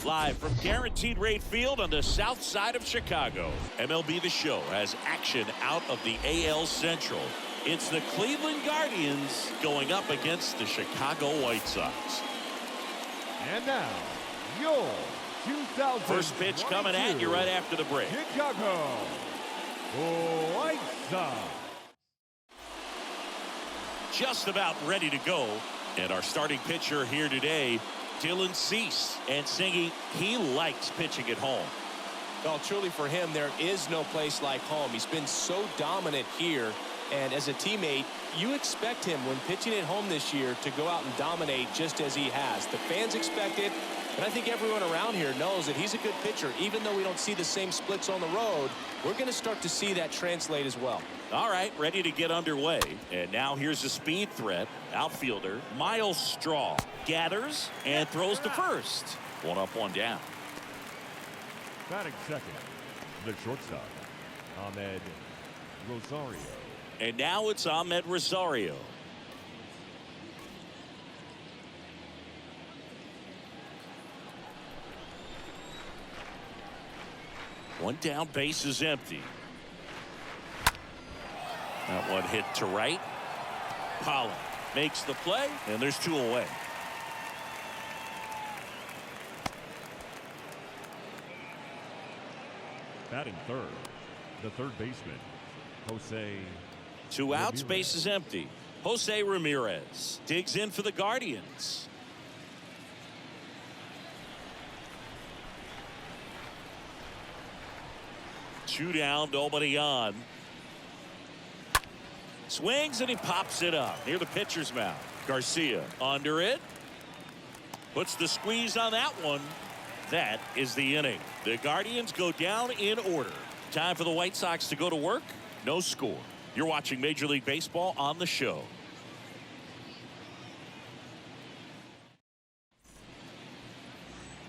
Live from Guaranteed Rate Field on the south side of Chicago, MLB The Show has action out of the AL Central. It's the Cleveland Guardians going up against the Chicago White Sox. And now, your 2000 first pitch coming at you right after the break. Chicago White Sox. Just about ready to go. And our starting pitcher here today, Dylan Cease. And Singy, he likes pitching at home. Well, truly for him, there is no place like home. He's been so dominant here. And as a teammate, you expect him when pitching at home this year to go out and dominate just as he has. The fans expect it. And I think everyone around here knows that he's a good pitcher. Even though we don't see the same splits on the road, we're going to start to see that translate as well. All right, ready to get underway. And now here's the speed threat. Outfielder Miles Straw gathers and throws to first. One up, one down. Batting second, the shortstop, Ahmed Rosario. And now it's Ahmed Rosario. One down, base is empty. That one hit to right. Pollock makes the play, and there's two away. Batting third, the third baseman, Jose. Two outs, Ramirez. base is empty. Jose Ramirez digs in for the Guardians. Two down, nobody on. Swings and he pops it up near the pitcher's mound. Garcia under it. Puts the squeeze on that one. That is the inning. The Guardians go down in order. Time for the White Sox to go to work. No score. You're watching Major League Baseball on the show.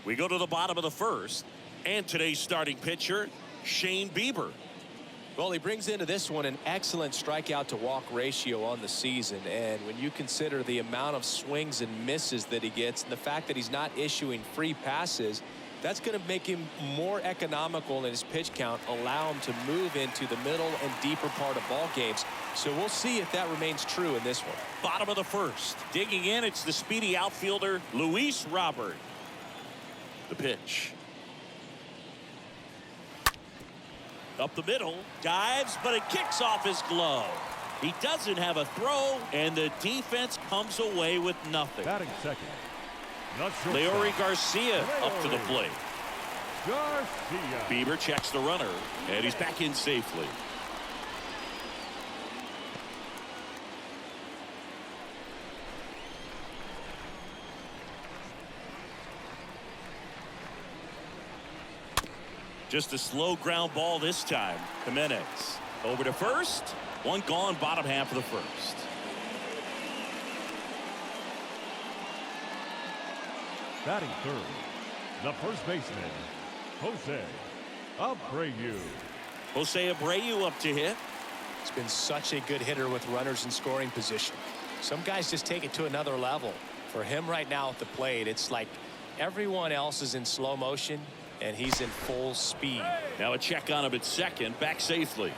We go to the bottom of the first. And today's starting pitcher, Shane Bieber. Well, he brings into this one an excellent strikeout to walk ratio on the season. And when you consider the amount of swings and misses that he gets and the fact that he's not issuing free passes, that's going to make him more economical in his pitch count, allow him to move into the middle and deeper part of ball games. So we'll see if that remains true in this one. Bottom of the first. Digging in, it's the speedy outfielder, Luis Robert. The pitch. Up the middle, dives, but it kicks off his glove. He doesn't have a throw, and the defense comes away with nothing. Batting second, Leori Garcia up to the plate. Garcia. Bieber checks the runner, and he's back in safely. Just a slow ground ball this time. Jimenez over to first. One gone, bottom half of the first. Batting third, the first baseman, Jose Abreu. Jose Abreu up to hit. He's been such a good hitter with runners in scoring position. Some guys just take it to another level. For him right now at the plate, it's like everyone else is in slow motion and he's in full speed. Now a check on him at second, back safely.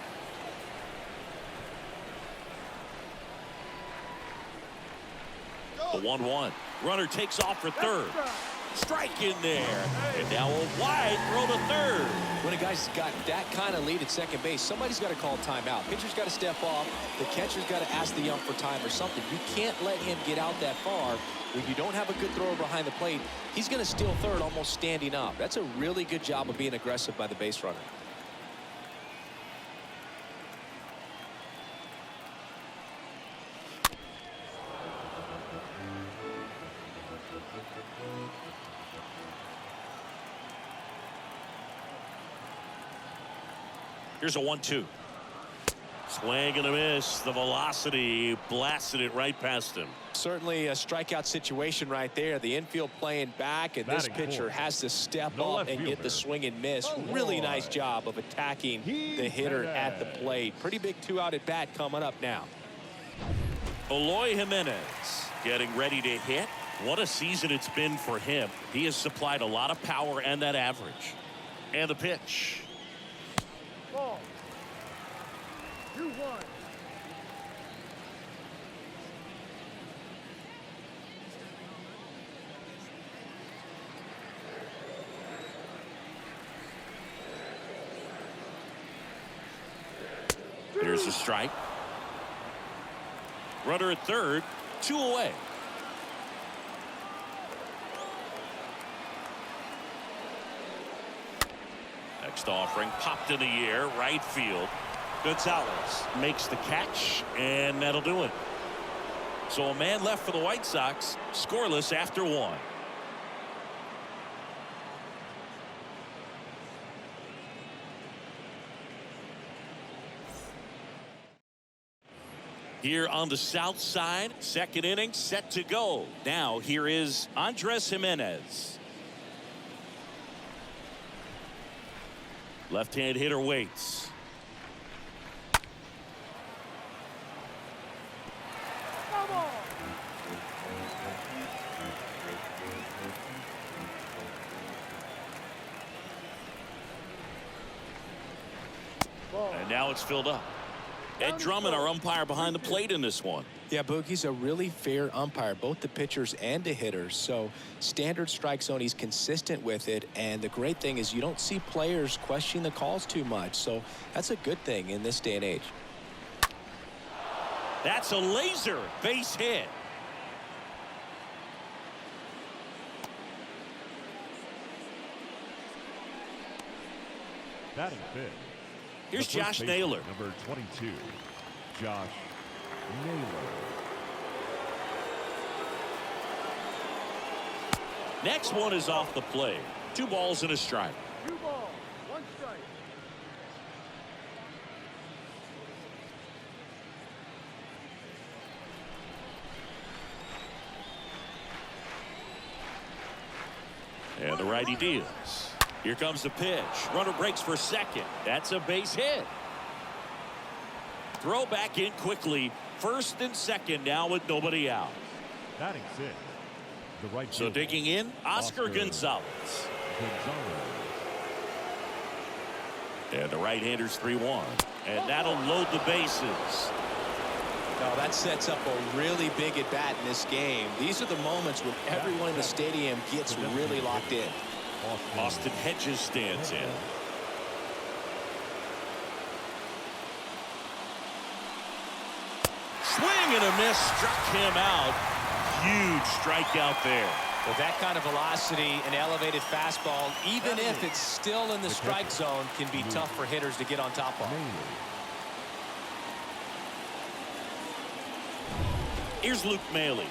The 1-1. Runner takes off for third. Strike in there. And now a wide throw to third. When a guy's got that kind of lead at second base, somebody's got to call timeout. Pitcher's got to step off. The catcher's got to ask the ump for time or something. You can't let him get out that far. When you don't have a good thrower behind the plate, he's going to steal third almost standing up. That's a really good job of being aggressive by the base runner. Here's a 1-2. Swing and a miss. The velocity blasted it right past him. Certainly a strikeout situation right there. The infield playing back, and this pitcher has to step up and get the swing and miss. Really nice job of attacking the hitter at the plate. Pretty big two-out at bat coming up now. Eloy Jimenez getting ready to hit. What a season it's been for him. He has supplied a lot of power and that average. And the pitch. Ball. 2-1. Here's a strike. Runner at third, 2 away. Next offering popped in the air, right field. Gonzalez makes the catch, and that'll do it. So a man left for the White Sox, scoreless after 1. Here on the south side, second inning set to go. Now here is Jimenez. Left-hand hitter waits. And now it's filled up. Ed Drummond, our umpire behind the plate in this one. Yeah, Boog, he's a really fair umpire, both the pitchers and the hitters. So standard strike zone, he's consistent with it. And the great thing is you don't see players questioning the calls too much. So that's a good thing in this day and age. That's a laser base hit. Batting fifth. Here's The first Josh baseman, Naylor. Number 22, Josh Naylor. Next one is off the plate. 2 balls and a strike. 2 balls, 1 strike. And the righty deals. Here comes the pitch. Runner breaks for second. That's a base hit. Throw back in quickly. First and second now with nobody out. Batting sixth. The right So fielder, digging in, Oscar Gonzalez. Gonzalez. And the right-hander's 3-1. And that'll load the bases. Now that sets up a really big at bat in this game. These are the moments when everyone in the stadium gets really locked in. Austin Hedges stands in. Swing and a miss, struck him out. Huge strikeout there. With that kind of velocity, an elevated fastball, even if it's still in the strike zone, can be tough for hitters to get on top of. Here's Luke Maile.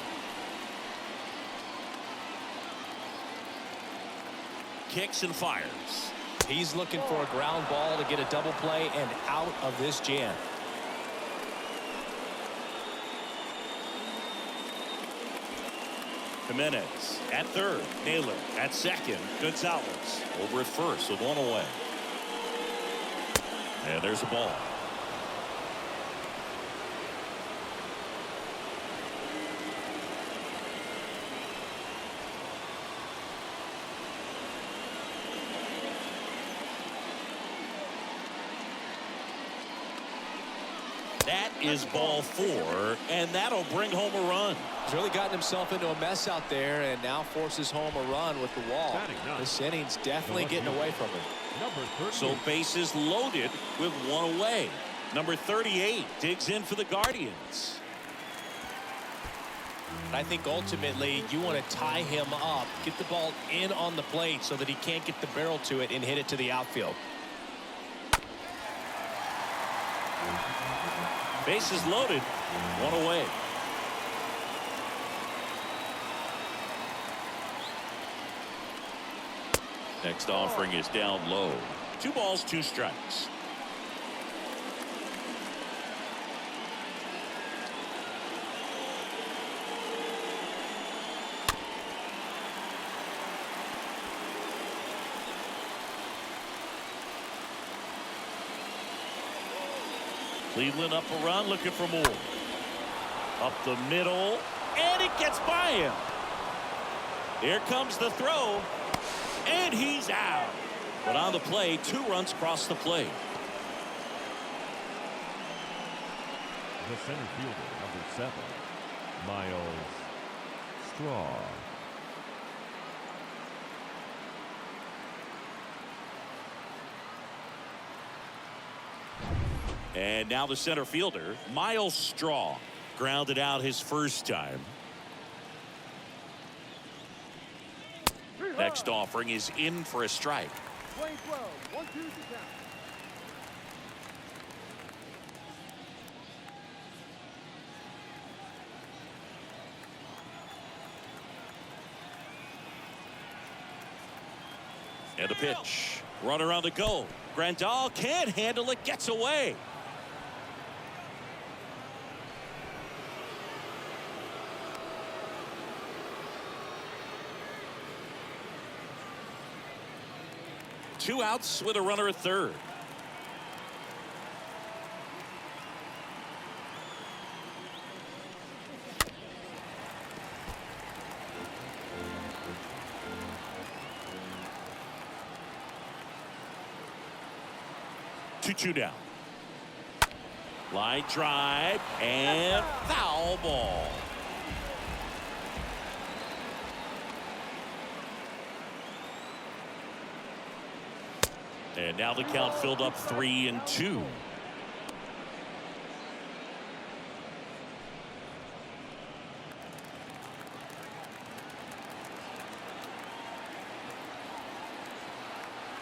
Kicks and fires. He's looking for a ground ball to get a double play and out of this jam. Jimenez at third. Naylor at second. Gonzalez over at first with 1 away. And there's a ball. That is ball 4, and that'll bring home a run. He's really gotten himself into a mess out there and now forces home a run with the wall. This inning's definitely getting away from him. So bases loaded with 1 away. Number 38 digs in for the Guardians. I think ultimately you want to tie him up, get the ball in on the plate so that he can't get the barrel to it and hit it to the outfield. Bases loaded, 1 away. Next offering is down low. 2 balls, 2 strikes. Cleveland up a run, looking for more. Up the middle, and it gets by him. Here comes the throw. And he's out. But on the play, 2 runs cross the plate. The center fielder, number 7, Miles Straw. And now the center fielder, Miles Straw, grounded out his first time. Next offering is in for a strike. Swing 12. 1-2 to count. And a pitch. Runner on the go. Grandal can't handle it. Gets away. Two outs with a runner at third. Two down. Line drive and foul ball. And now the count filled up 3-2.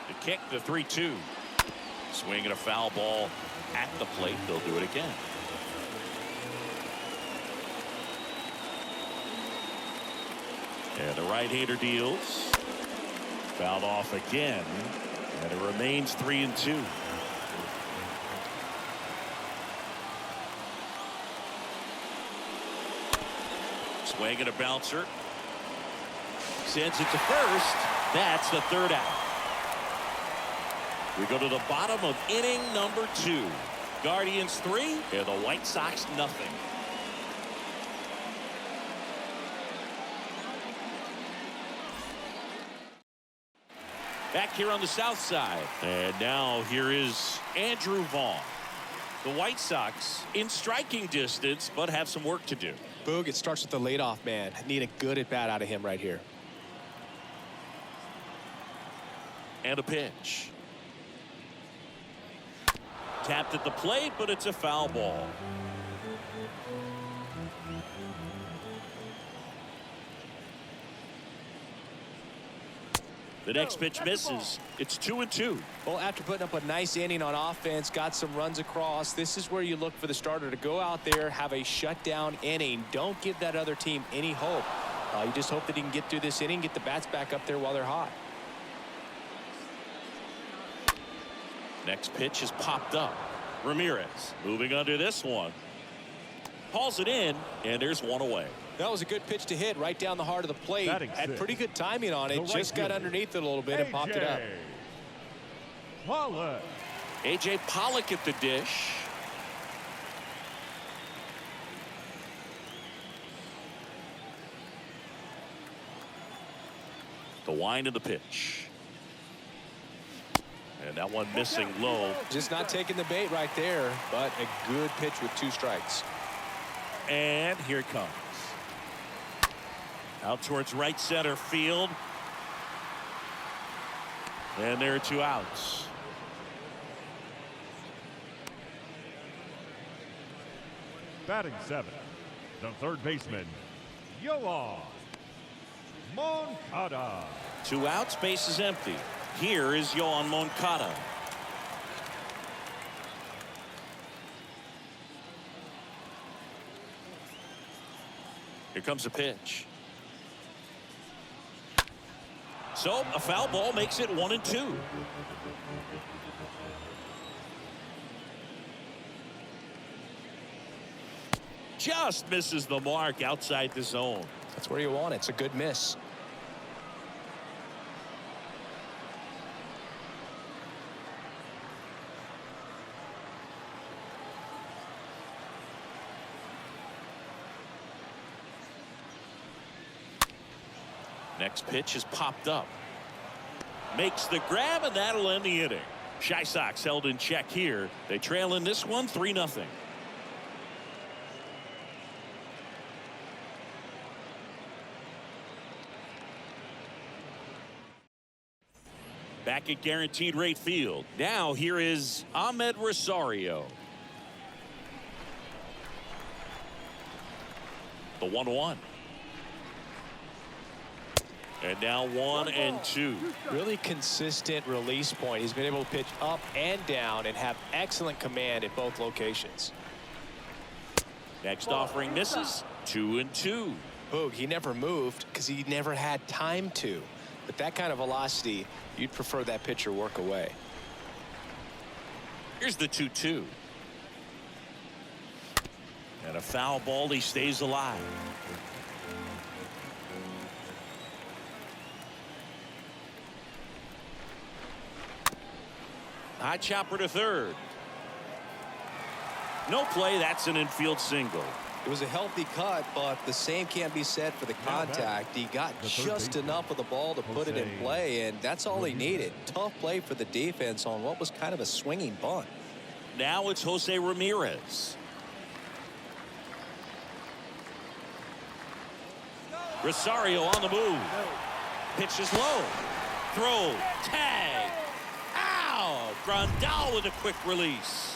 The kick, the 3-2. Swing and a foul ball at the plate. They'll do it again. And the right-hander deals. Fouled off again. And it remains 3-2. Swing and a bouncer. Sends it to first. That's the third out. We go to the bottom of inning number 2. Guardians 3 and the White Sox nothing. Back here on the south side. And now here is Andrew Vaughn. The White Sox in striking distance, but have some work to do. Boog, it starts with the leadoff man. Need a good at bat out of him right here. And a pitch. Tapped at the plate, but it's a foul ball. The next pitch misses. It's 2-2. Well, after putting up a nice inning on offense, got some runs across, this is where you look for the starter to go out there, have a shutdown inning. Don't give that other team any hope. You just hope that he can get through this inning, get the bats back up there while they're hot. Next pitch is popped up. Ramirez moving under this one. Hauls it in, and there's one away. That was a good pitch to hit right down the heart of the plate. Had pretty good timing on it. Just got underneath it a little bit and popped it up. Pollock. A.J. Pollock at the dish. The wind of the pitch. And that one missing low. Just not taking the bait right there, but a good pitch with 2 strikes. And here it comes. Out towards right center field. And there are 2 outs. Batting 7, the third baseman, Yoan Moncada. 2 outs, base is empty. Here is Yoan Moncada. Here comes a pitch. So a foul ball makes it 1-2. Just misses the mark outside the zone. That's where you want it. It's a good miss. Next pitch is popped up. Makes the grab, and that'll end the inning. Chi Sox held in check here. They trail in this one 3-0. Back at Guaranteed Rate Field. Now here is Ahmed Rosario. The 1-1. And now 1-2. Really consistent release point. He's been able to pitch up and down and have excellent command at both locations. Next offering misses. 2-2. Boog, he never moved because he never had time to. But that kind of velocity, you'd prefer that pitcher work away. Here's the 2-2. And a foul ball. He stays alive. High chopper to third. No play. That's an infield single. It was a healthy cut, but the same can't be said for the contact. He got just enough of the ball to put it in play, and that's all he needed. Tough play for the defense on what was kind of a swinging bunt. Now it's Jose Ramirez. Rosario on the move. Pitch is low. Throw. Tag. Ow! Grandal with a quick release.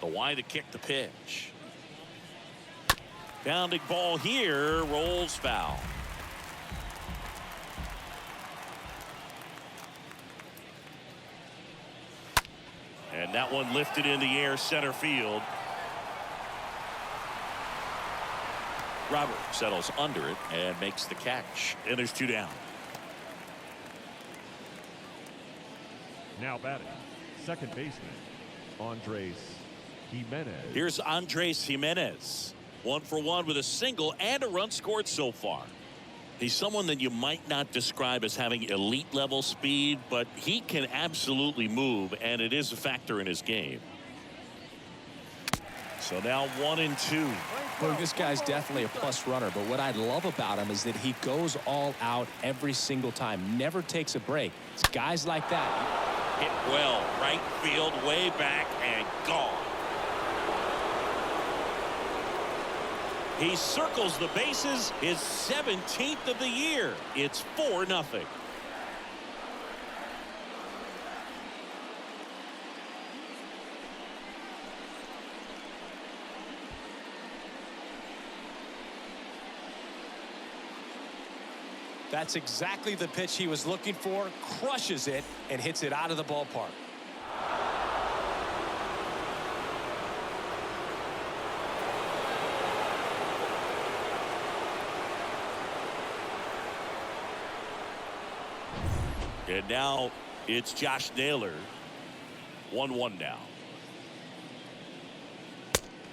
The wide to kick the pitch. Bounding ball here. Rolls foul. And that one lifted in the air center field. Robert settles under it and makes the catch. And there's 2 down. Now batting, second baseman, Andres Jimenez. Here's Andres Jimenez. 1 for 1 with a single and a run scored so far. He's someone that you might not describe as having elite level speed, but he can absolutely move, and it is a factor in his game. So now 1-2. Well, this guy's definitely a plus runner, but what I love about him is that he goes all out every single time, never takes a break. It's guys like that. Hit well, right field, way back, and gone. He circles the bases, his 17th of the year. It's 4-0. That's exactly the pitch he was looking for, crushes it, and hits it out of the ballpark. And now it's Josh Naylor. 1-1 now.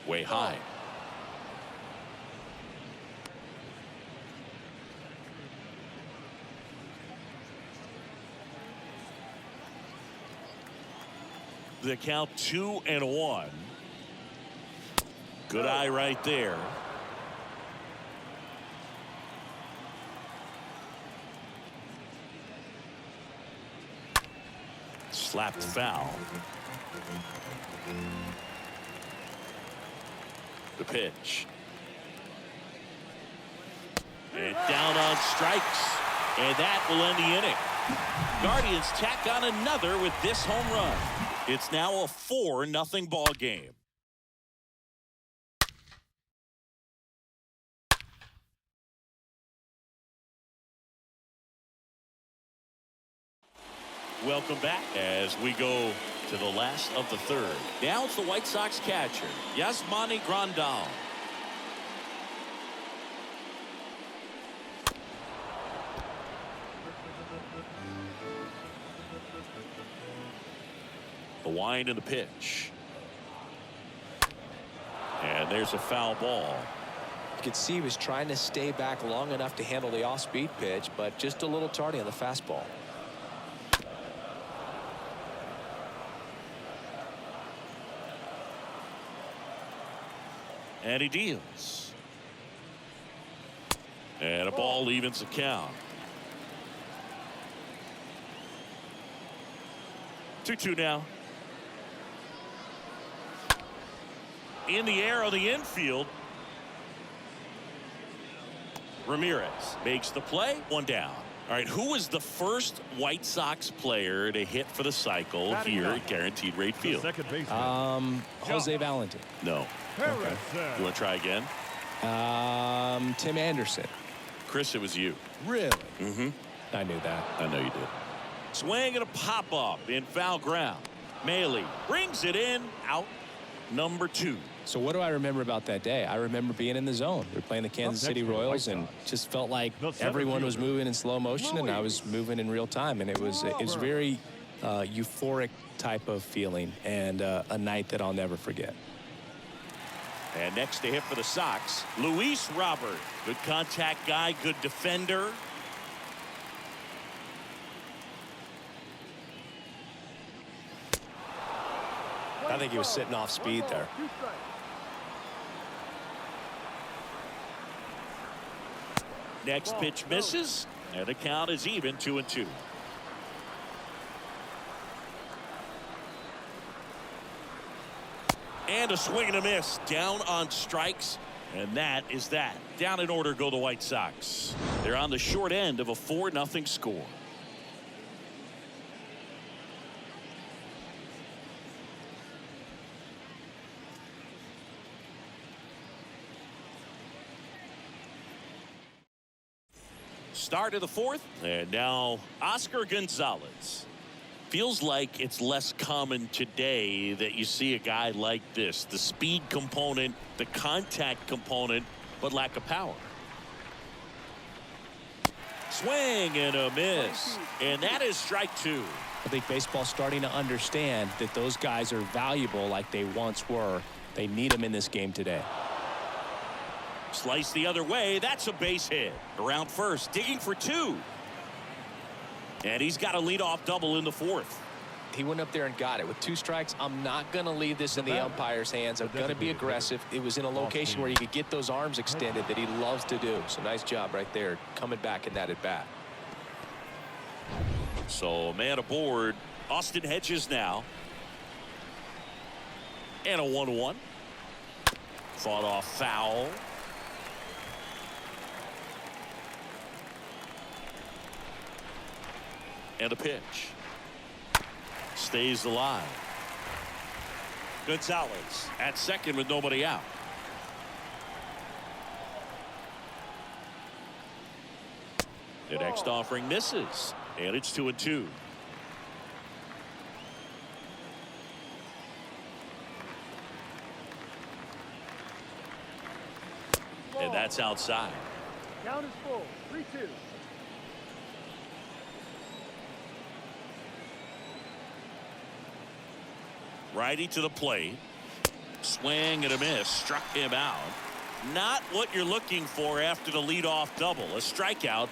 Way high. The count 2-1. Good eye right there. Slapped foul. The pitch. And down on strikes. And that will end the inning. Guardians tack on another with this home run. It's now a 4-0 ball game. Welcome back as we go to the last of the third. Now it's the White Sox catcher, Yasmani Grandal. The wind and the pitch. And there's a foul ball. could see he was trying to stay back long enough to handle the off-speed pitch, but just a little tardy on the fastball. And he deals. And a ball evens the count. 2-2 now. In the air on the infield. Ramirez makes the play. One down. All right, who was the first White Sox player to hit for the cycle here at Guaranteed Rate Field? Second baseman. Jose Valentin. No. Okay. You want to try again? Tim Anderson. Chris, it was you. Really? Mm-hmm. I knew that. I know you did. Swing and a pop-up in foul ground. Maile brings it in. Out number 2. So what do I remember about that day? I remember being in the zone. We were playing the Kansas City Royals and just felt like everyone was moving in slow motion and I was moving in real time. And it was very euphoric type of feeling and a night that I'll never forget. And next to hit for the Sox, Luis Robert. Good contact guy, good defender. I think he was sitting off speed there. Next pitch misses, and the count is even 2-2. And a swing and a miss down on strikes, and that is that. Down in order go the White Sox. They're on the short end of a 4-0 score. Start of the 4th, and now Oscar Gonzalez. Feels like it's less common today that you see a guy like this. The speed component, the contact component, but lack of power. Swing and a miss, and that is strike 2. I think baseball's starting to understand that those guys are valuable like they once were. They need them in this game today. Slice the other way. That's a base hit. Around first, digging for 2. And he's got a leadoff double in the 4th. He went up there and got it. With 2 strikes, I'm not going to leave this in the umpire's hands. I'm going to be aggressive. It was in a location where he could get those arms extended that he loves to do. So nice job right there, coming back in that at bat. So man aboard. Austin Hedges now. And a 1-1. Fought off foul. And a pitch. Stays alive. Gonzalez at second with nobody out. The next offering misses. And it's 2-2. And that's outside. Count is full. 3-2. Righty to the plate. Swing and a miss. Struck him out. Not what you're looking for after the leadoff double. A strikeout,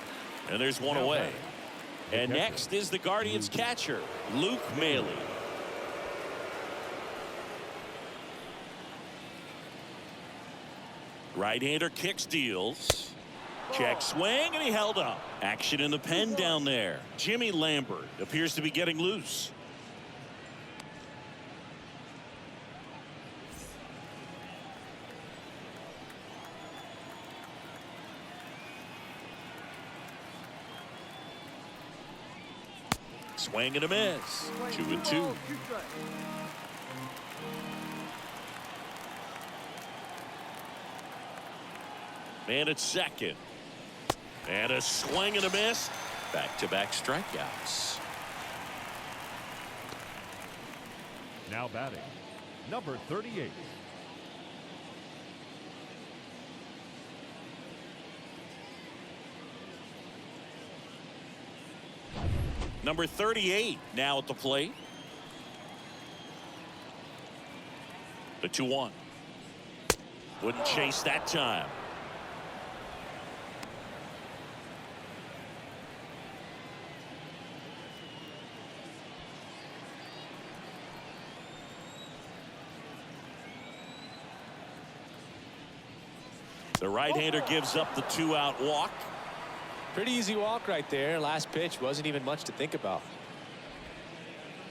and there's one away. And next is the Guardians catcher, Luke Maile. Right-hander kicks, deals. Check swing, and he held up. Action in the pen down there. Jimmy Lambert appears to be getting loose. Swing and a miss. 2-2. Man at second. And a swing and a miss. Back-to-back strikeouts. Now batting, number 38. Number 38 now at the plate. The 2-1. Wouldn't chase that time. The right-hander gives up the 2-out walk. Pretty easy walk right there. Last pitch wasn't even much to think about.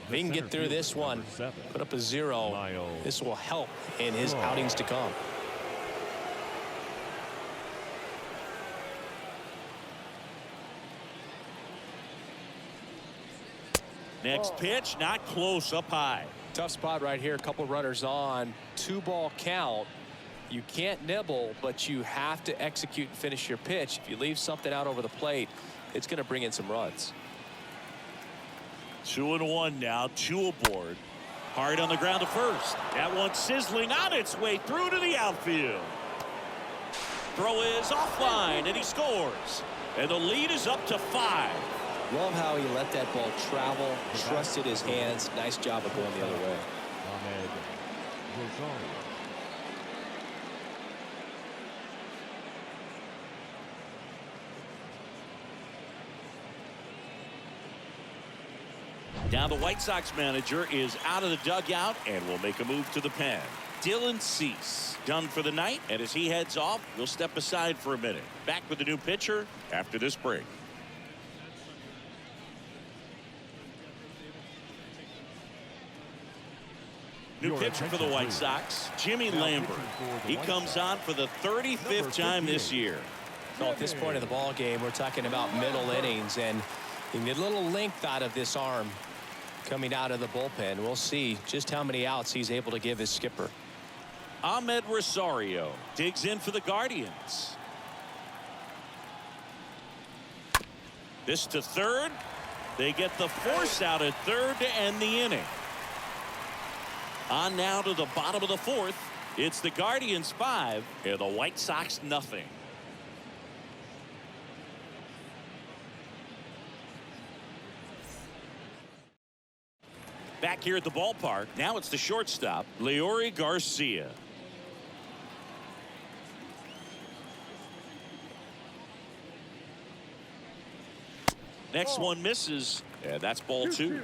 If he can get through this one, put up a 0, this will help in his outings to come. Next pitch, not close, up high. Tough spot right here. A couple runners on. 2-ball count. You can't nibble, but you have to execute and finish your pitch. If you leave something out over the plate, it's going to bring in some runs. 2-1 now, 2 aboard. Hard on the ground to first. That one sizzling on its way through to the outfield. Throw is offline, and he scores. And the lead is up to 5. Love how he let that ball travel, trusted his hands. Nice job of going the other way. Now the White Sox manager is out of the dugout and will make a move to the pen. Dylan Cease done for the night, and as he heads off, we'll step aside for a minute. Back with the new pitcher after this break. New pitcher for the White Sox, Jimmy Lambert. He comes on for the 35th time this year. So at this point of the ball game, we're talking about middle innings, and you can get a little length out of this arm coming out of the bullpen. We'll see just how many outs he's able to give his skipper. Ahmed Rosario digs in for the Guardians. This to third. They get the force out at third to end the inning. On now to the bottom of the 4th. It's the Guardians 5 and the White Sox nothing. Back here at the ballpark, now it's the shortstop, Leury Garcia. Next one misses, and that's ball 2.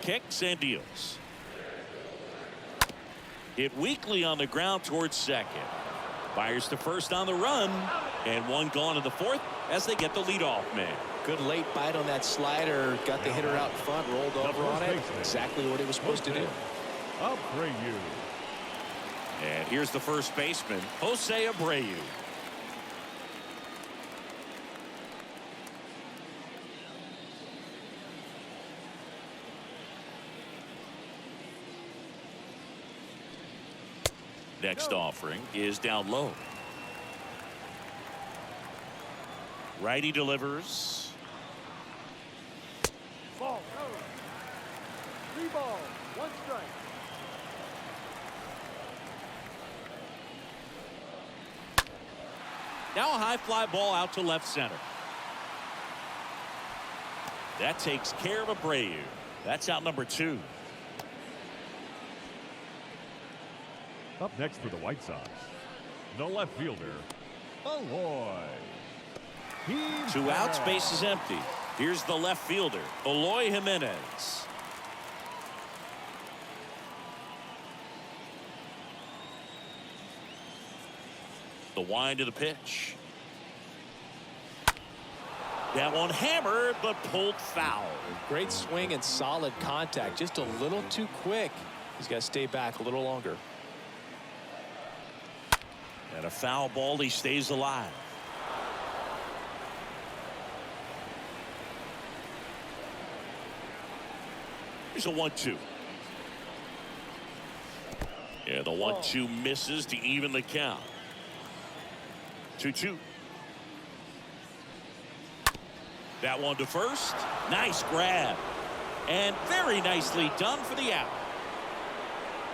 Kicks and deals. Hit weakly on the ground towards second. Fires to first on the run, and one gone in the 4th as they get the leadoff man. Good late bite on that slider. Got the hitter out in front, rolled over on it. Exactly what he was supposed to do. Abreu. And here's the first baseman, Jose Abreu. Next offering is down low. Righty delivers. Ball, no. 3 balls, 1 strike. Now a high fly ball out to left center. That takes care of Abreu. That's out number 2. Up next for the White Sox, the left fielder, Eloy. 2 outs, base is empty. Here's the left fielder, Eloy Jimenez. The wind of the pitch. That one hammered, but pulled foul. Great swing and solid contact. Just a little too quick. He's got to stay back a little longer. And a foul ball, he stays alive. Here's a 1-2. Yeah, the 1-2 misses to even the count. 2-2. That one to first. Nice grab. And very nicely done for the out.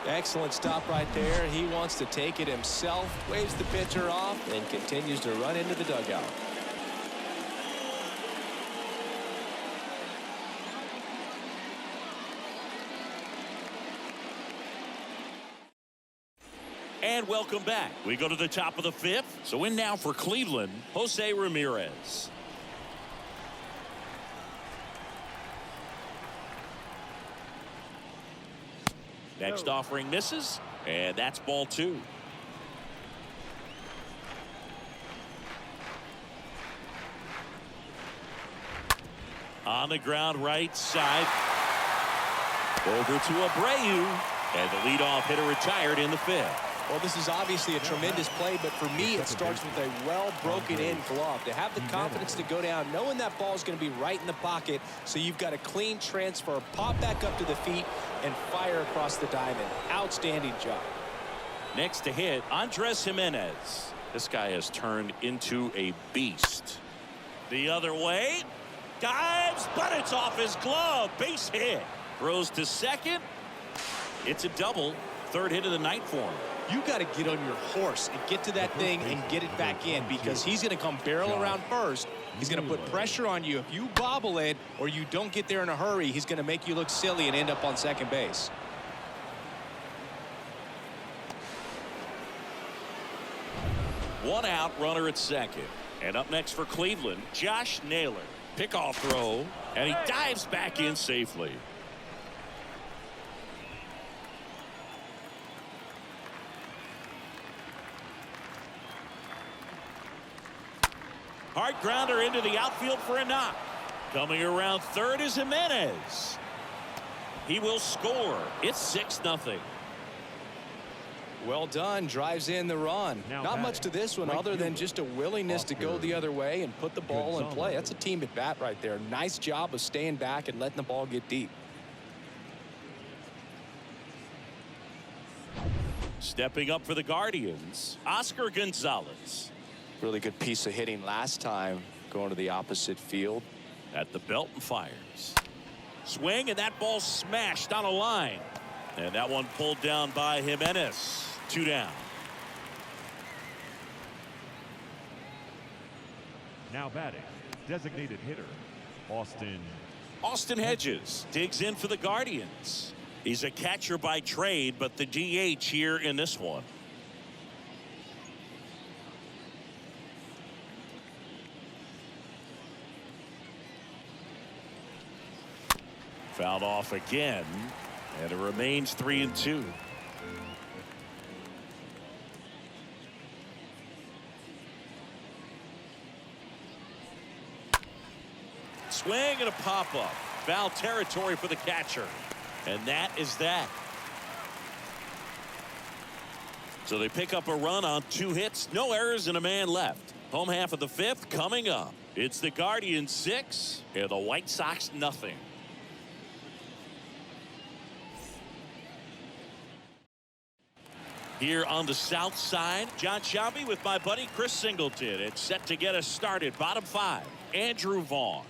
Excellent stop right there. He wants to take it himself, waves the pitcher off, and continues to run into the dugout. And welcome back. We go to the top of the 5th. So in now for Cleveland, Jose Ramirez. Next offering misses, and that's ball 2. On the ground right side. Over to Abreu. And the leadoff hitter retired in the 5th. Well, this is obviously a tremendous play, but for me, it starts with a well-broken-in glove. To have the confidence to go down, knowing that ball is going to be right in the pocket, so you've got a clean transfer, pop back up to the feet, and fire across the diamond. Outstanding job. Next to hit, Andres Jimenez. This guy has turned into a beast. The other way. Dives, but it's off his glove. Base hit. Throws to second. It's a double. 3rd hit of the night for him. You got to get on your horse and get to that thing and get it back in, because he's going to come barrel around first. He's going to put pressure on you. If you bobble it or you don't get there in a hurry, he's going to make you look silly and end up on second base. One out, runner at second. And up next for Cleveland, Josh Naylor. Pickoff throw, and he dives back in safely. Hard grounder into the outfield for a knock. Coming around third is Jimenez. He will score. It's 6-0. Well done. Drives in the run. Not much to this one other than just a willingness to go the other way and put the ball in play. That's a team at bat right there. Nice job of staying back and letting the ball get deep. Stepping up for the Guardians, Oscar Gonzalez. Really good piece of hitting last time, going to the opposite field. At the belt and fires. Swing, and that ball smashed on a line. And that one pulled down by Jimenez. 2 down. Now batting, designated hitter, Austin Hedges digs in for the Guardians. He's a catcher by trade, but the DH here in this one. Fouled off again, and it remains 3-2. Swing and a pop-up. Foul territory for the catcher. And that is that. So they pick up a run on 2 hits, no errors, and a man left. Home half of the 5th coming up. It's the Guardians 6 and the White Sox nothing. Here on the south side, John Shelby with my buddy Chris Singleton. It's set to get us started. Bottom 5, Andrew Vaughn.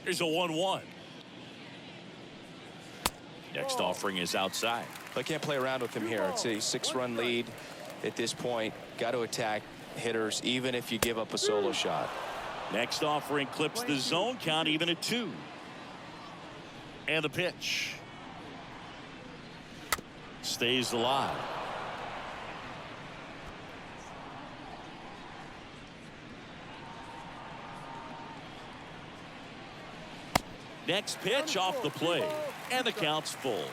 Here's a 1-1. Next offering is outside. I can't play around with him here. It's a 6-run lead at this point. Got to attack hitters even if you give up a solo shot. Next offering clips the zone count even at 2. And the pitch stays alive. Next pitch off the plate, and the count's full.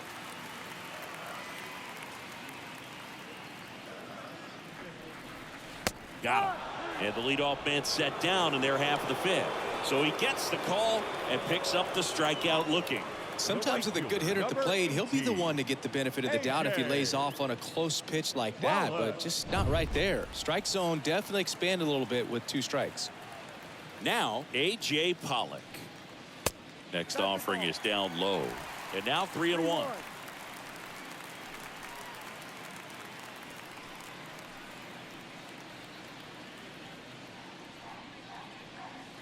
Got him. And the leadoff man set down in their half of the 5th. So he gets the call and picks up the strikeout looking. Sometimes with a good hitter at the plate, he'll be the one to get the benefit of the doubt if he lays off on a close pitch like that, but just not right there. Strike zone definitely expanded a little bit with 2 strikes. Now, A.J. Pollock. Next offering is down low. And now 3-1.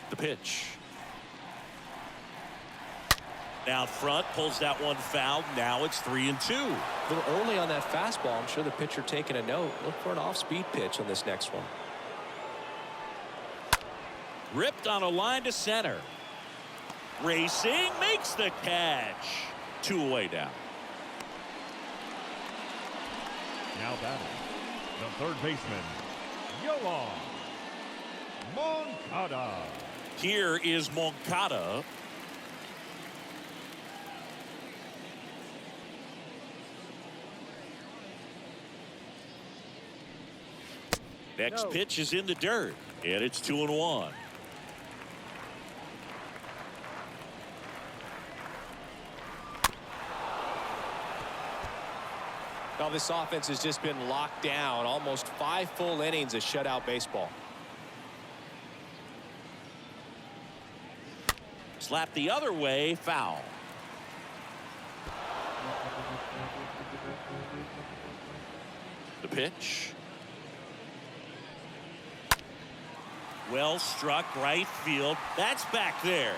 The pitch. Down front, pulls that one foul. Now it's 3-2. A little early on that fastball. I'm sure the pitcher taking a note. Look for an off-speed pitch on this next one. Ripped on a line to center. Racing, makes the catch. 2 away down. Now batting, the third baseman, Yoan Moncada. Here is Moncada. Next pitch is in the dirt, and it's 2-1. Well, this offense has just been locked down. Almost 5 full innings of shutout baseball. Slap the other way, foul. The pitch. Well struck right field. That's back there.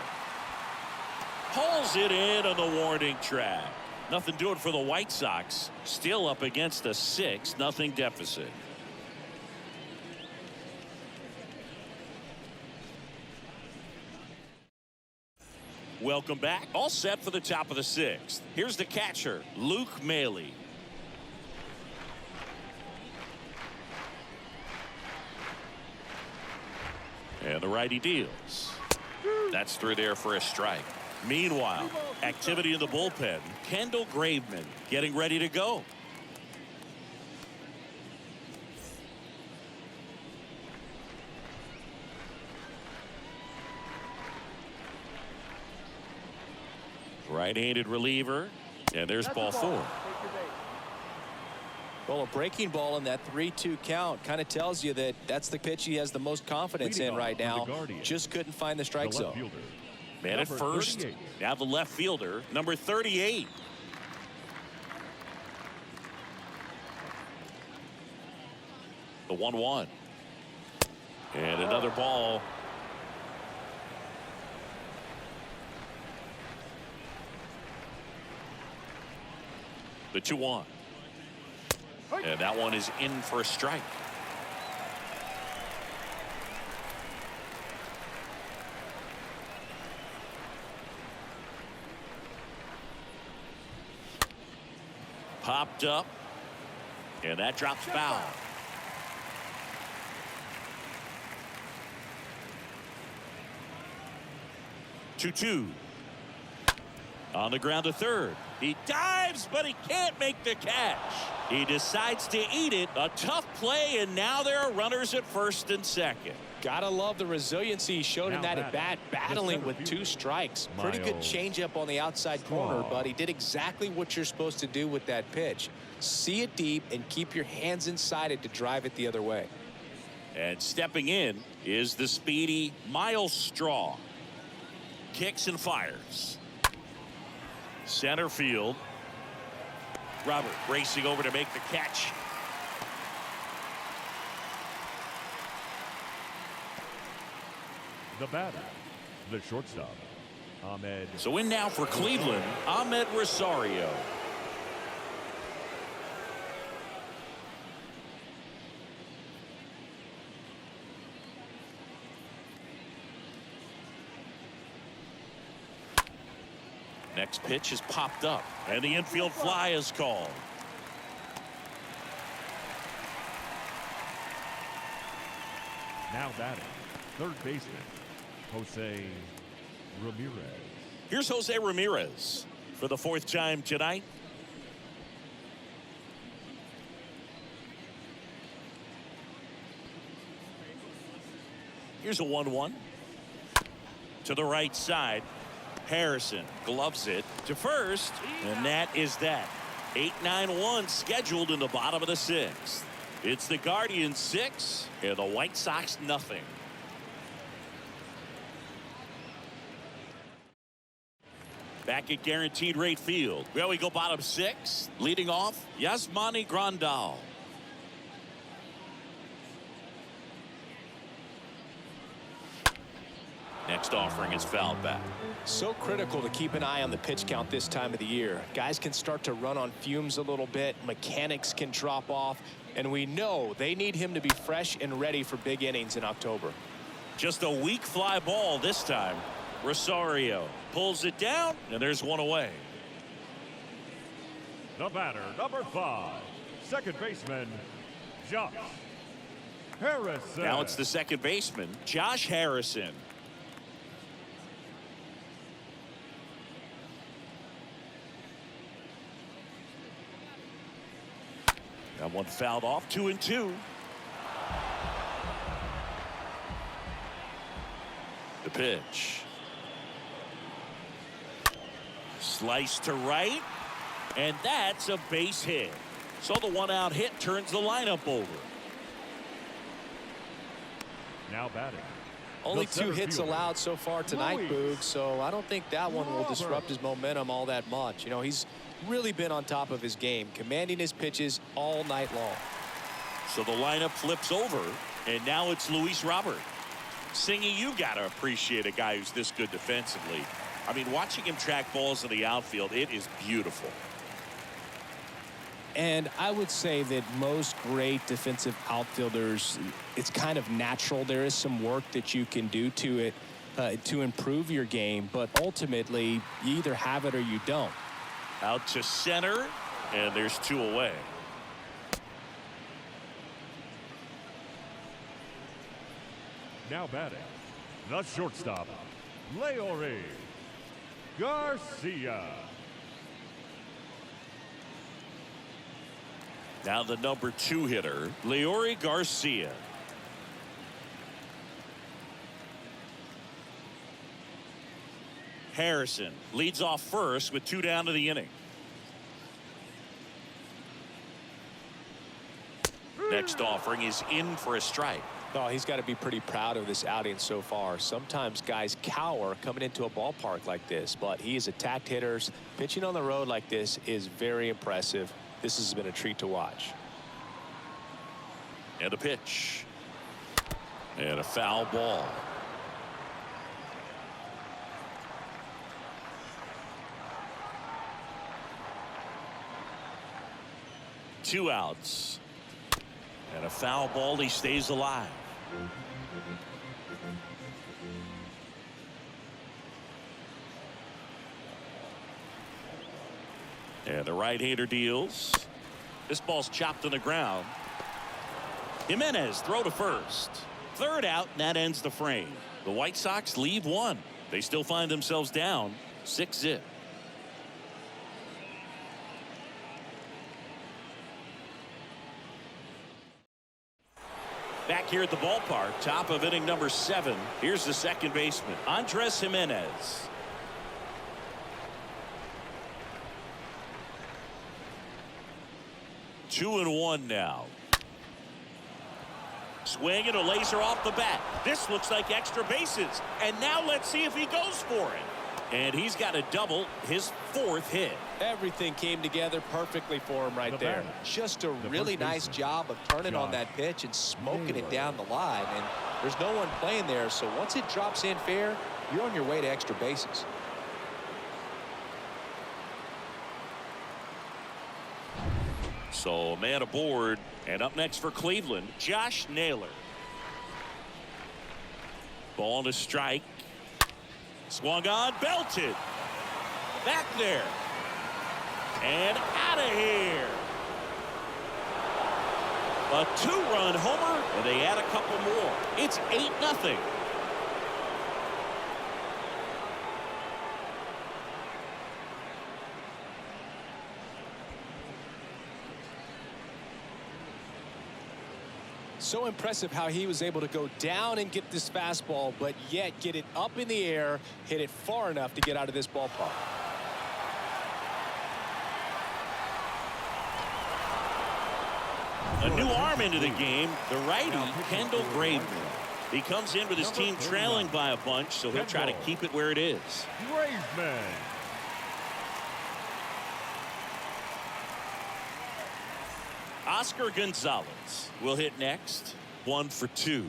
Pulls it in on the warning track. Nothing doing for the White Sox. Still up against a 6-0 deficit. Welcome back. All set for the top of the 6th. Here's the catcher, Luke Maley. And the righty deals. That's through there for a strike. Meanwhile, activity in the bullpen. Kendall Graveman getting ready to go. Right-handed reliever. And there's ball 4. Well, a breaking ball in that 3-2 count kind of tells you that that's the pitch he has the most confidence in right now. Just couldn't find the strike zone. Man at first. 38. Now the left fielder, number 38. The 1-1. And another ball. The 2-1. And that one is in for a strike. Popped up. And that drops foul. Two. On the ground to third. He dives, but he can't make the catch. He decides to eat it. A tough play, and now there are runners at first and second. Gotta love the resiliency he showed in that at bat, battling with 2 strikes. Pretty good changeup on the outside corner, but he did exactly what you're supposed to do with that pitch. See it deep and keep your hands inside it to drive it the other way. And stepping in is the speedy Miles Straw. Kicks and fires. Center field. Robert racing over to make the catch. The batter, the shortstop, Ahmed. So in now for Cleveland, Ahmed Rosario. Next pitch is popped up, and the infield fly is called. Now batting, third baseman, Jose Ramirez. Here's Jose Ramirez for the 4th time tonight. Here's a 1-1 to the right side. Harrison gloves it to first, and that is that. 8-9-1 scheduled in the bottom of the 6th. It's the Guardians 6 and the White Sox nothing. Back at Guaranteed Rate Field. Well, we go bottom 6. Leading off, Yasmani Grandal. Next offering is fouled back. So critical to keep an eye on the pitch count this time of the year. Guys can start to run on fumes a little bit. Mechanics can drop off. And we know they need him to be fresh and ready for big innings in October. Just a weak fly ball this time. Rosario pulls it down, and there's one away. The batter, number 5, second baseman, Josh Harrison. Now it's the second baseman, Josh Harrison. That one fouled off, 2-2. The pitch. Slice to right, and that's a base hit. So the one-out hit turns the lineup over. Now batting. Only the 2 center hits fielder, allowed so far tonight, Luis Boog, so I don't think that one will disrupt his momentum all that much. You know, he's really been on top of his game, commanding his pitches all night long. So the lineup flips over, and now it's Luis Robert. Singy, you got to appreciate a guy who's this good defensively. I mean, watching him track balls in the outfield, it is beautiful. And I would say that most great defensive outfielders, it's kind of natural. There is some work that you can do to it to improve your game, but ultimately you either have it or you don't. Out to center, and there's 2 away. Now batting, the shortstop, Leori Garcia. Now the number 2 hitter, Leori Garcia. Harrison leads off first with 2 down to the inning. Next offering is in for a strike. Oh, he's got to be pretty proud of this outing so far. Sometimes guys cower coming into a ballpark like this, but he has attacked hitters. Pitching on the road like this is very impressive. This has been a treat to watch. And a pitch. And a foul ball. Two outs. And a foul ball. He stays alive. And the right-hander deals. This ball's chopped on the ground. Jimenez throw to first. Third out, and that ends the frame. The White Sox leave 1. They still find themselves down 6-0. Back here at the ballpark, top of inning number 7. Here's the second baseman, Andres Jimenez. Two and one now. Swing and a laser off the bat. This looks like extra bases. And now let's see if he goes for it. And he's got a double, his 4th hit. Everything came together perfectly for him right there. Just a really nice job of turning on that pitch and smoking it down the line. And there's no one playing there, so once it drops in fair, you're on your way to extra bases. So a man aboard, and up next for Cleveland, Josh Naylor. Ball to strike. Swung on, belted. Back there. And out of here. A 2-run homer, and they add a couple more. It's 8-0. So impressive how he was able to go down and get this fastball, but yet get it up in the air, hit it far enough to get out of this ballpark. A new arm into the game, the righty, Kendall Graveman. He comes in with his team trailing by a bunch, so he'll try to keep it where it is. Graveman. Oscar Gonzalez will hit next. 1 for 2.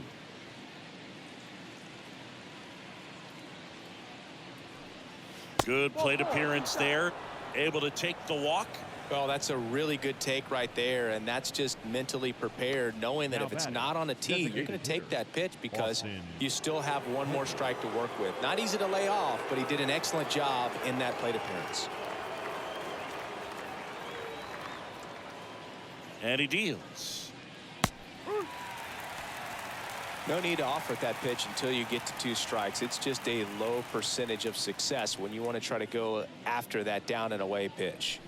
Good plate appearance there. Able to take the walk. Well, that's a really good take right there, and that's just mentally prepared, knowing that if it's not on a tee, you're going to take that pitch because you still have one more strike to work with. Not easy to lay off, but he did an excellent job in that plate appearance. And he deals. No need to offer that pitch until you get to 2 strikes. It's just a low percentage of success when you want to try to go after that down and away pitch.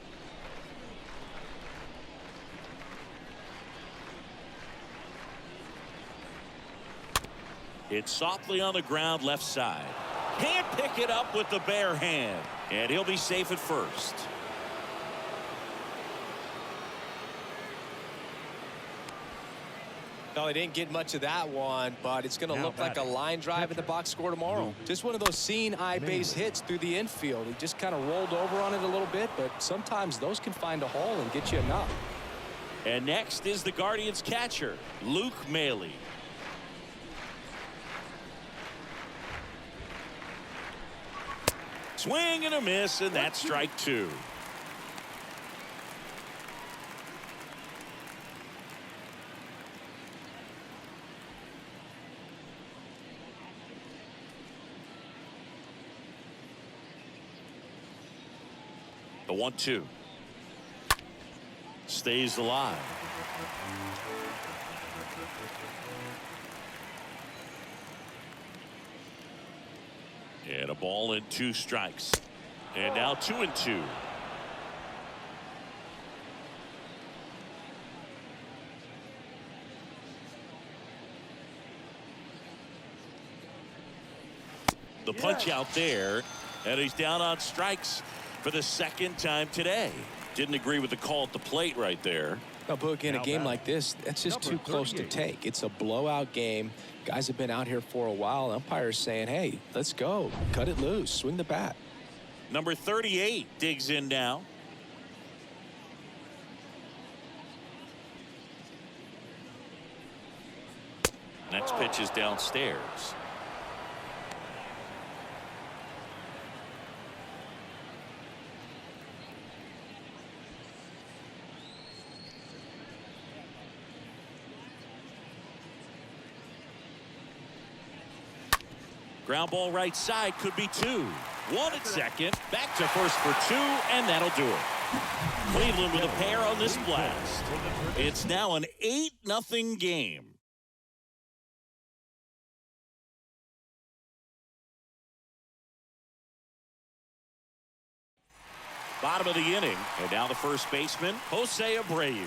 It's softly on the ground left side. Can't pick it up with the bare hand. And he'll be safe at first. No, he didn't get much of that one, but it's going to look like a line drive in the box score tomorrow. Just one of those seeing eye base hits through the infield. He just kind of rolled over on it a little bit, but sometimes those can find a hole and get you enough. And next is the Guardians catcher, Luke Maley. Swing and a miss, and that's strike 2. The 1-2 stays alive. And a ball and 2 strikes. And now 2-2. The punch out there, and he's down on strikes for the 2nd time today. Didn't agree with the call at the plate right there. No, but again, a game like this, that's just too close to take. It's a blowout game. Guys have been out here for a while. Umpires saying, hey, let's go. Cut it loose. Swing the bat. Number 38 digs in now. Next pitch is downstairs. Ground ball right side, could be 2. 1 at second, back to first for 2, and that'll do it. Cleveland with a pair on this blast. It's now an 8-0 game. Bottom of the inning, and now the first baseman, Jose Abreu.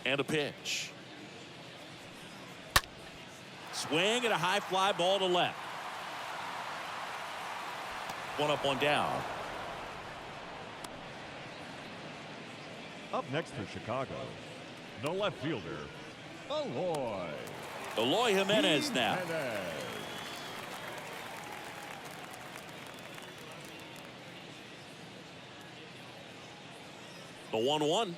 And a pitch. Swing and a high fly ball to left. 1 up, 1 down. Up next for Chicago, the left fielder, Eloy Jimenez now. The 1-1.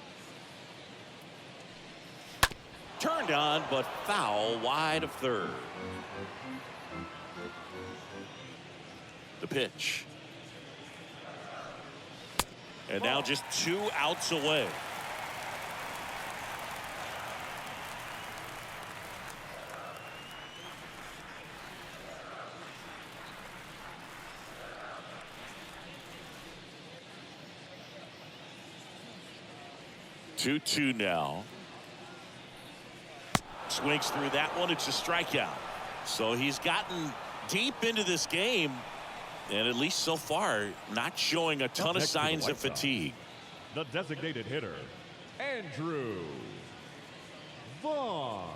Turned on, but foul wide of third. The pitch. And now just 2 outs away. Two now. Swings through that one. It's a strikeout. So he's gotten deep into this game, and at least so far, not showing a ton of signs of fatigue. The designated hitter, Andrew Vaughn.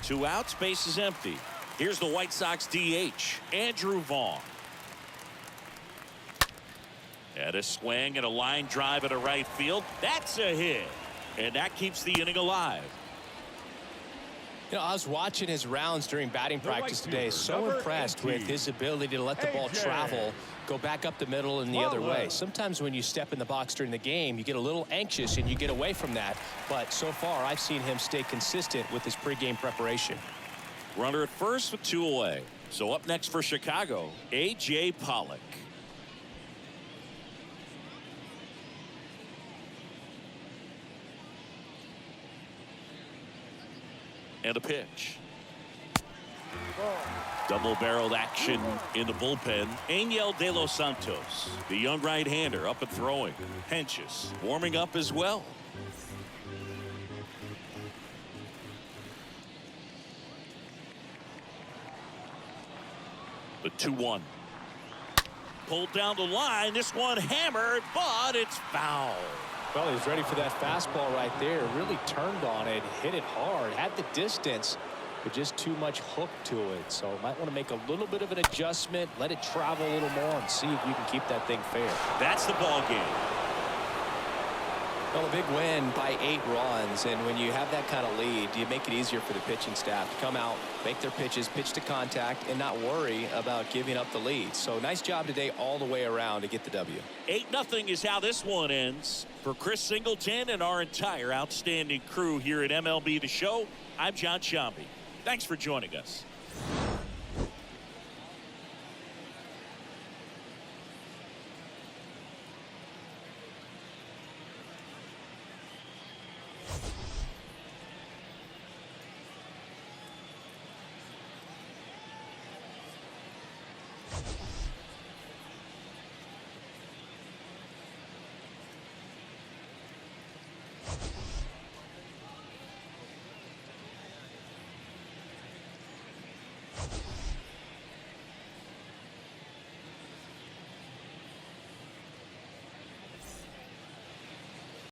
2 outs, base is empty. Here's the White Sox DH, Andrew Vaughn. And a swing and a line drive at a right field. That's a hit. And that keeps the inning alive. You know, I was watching his rounds during batting practice today. So impressed with his ability to let the ball travel, go back up the middle and the other way. Sometimes when you step in the box during the game, you get a little anxious and you get away from that. But so far, I've seen him stay consistent with his pregame preparation. Runner at first with 2 away. So up next for Chicago, A.J. Pollock. And the pitch. Ball. Double-barreled action in the bullpen. Angel De Los Santos, the young right-hander, up and throwing. Henches warming up as well. The 2-1. Pulled down the line. This one hammered, but it's foul. Well, he's ready for that fastball right there. Really turned on it, hit it hard, had the distance, but just too much hook to it. So might want to make a little bit of an adjustment, let it travel a little more, and see if you can keep that thing fair. That's the ball game. Well, a big win by 8 runs, and when you have that kind of lead, you make it easier for the pitching staff to come out, make their pitches, pitch to contact, and not worry about giving up the lead. So nice job today all the way around to get the W. 8-0 is how this one ends. For Chris Singleton and our entire outstanding crew here at MLB The Show, I'm John Shambi. Thanks for joining us.